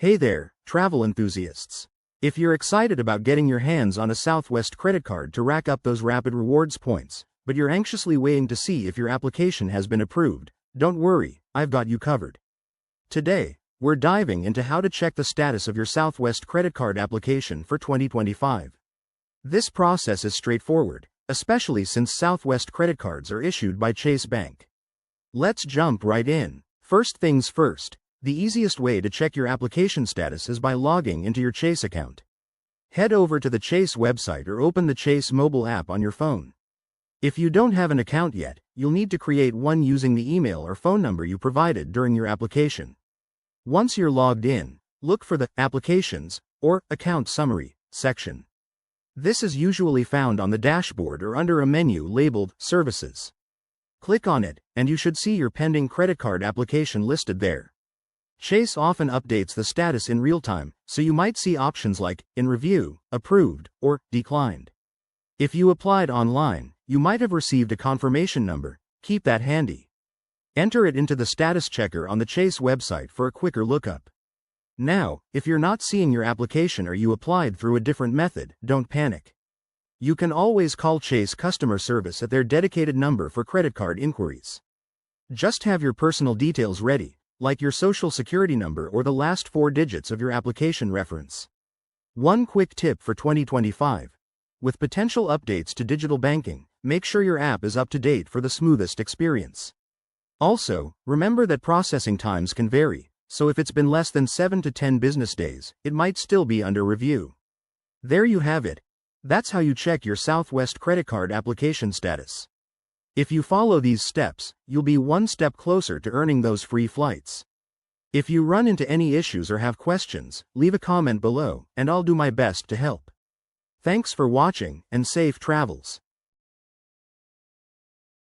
Hey there, travel enthusiasts. If you're excited about getting your hands on a Southwest credit card to rack up those rapid rewards points, but you're anxiously waiting to see if your application has been approved, don't worry, I've got you covered. Today, we're diving into how to check the status of your Southwest credit card application for 2025. This process is straightforward, especially since Southwest credit cards are issued by Chase Bank. Let's jump right in. First things first. The easiest way to check your application status is by logging into your Chase account. Head over to the Chase website or open the Chase mobile app on your phone. If you don't have an account yet, you'll need to create one using the email or phone number you provided during your application. Once you're logged in, look for the Applications or Account Summary section. This is usually found on the dashboard or under a menu labeled Services. Click on it, and you should see your pending credit card application listed there. Chase often updates the status in real time, so you might see options like In Review, Approved, or Declined. If you applied online, you might have received a confirmation number. Keep that handy. Enter it into the status checker on the Chase website for a quicker lookup. Now, if you're not seeing your application or you applied through a different method, don't panic. You can always call Chase customer service at their dedicated number for credit card inquiries. Just have your personal details ready, like your social security number or the last 4 digits of your application reference. One quick tip for 2025. With potential updates to digital banking, make sure your app is up to date for the smoothest experience. Also, remember that processing times can vary, so if it's been less than 7 to 10 business days, it might still be under review. There you have it. That's how you check your Southwest credit card application status. If you follow these steps, you'll be one step closer to earning those free flights. If you run into any issues or have questions, leave a comment below, and I'll do my best to help. Thanks for watching, and safe travels.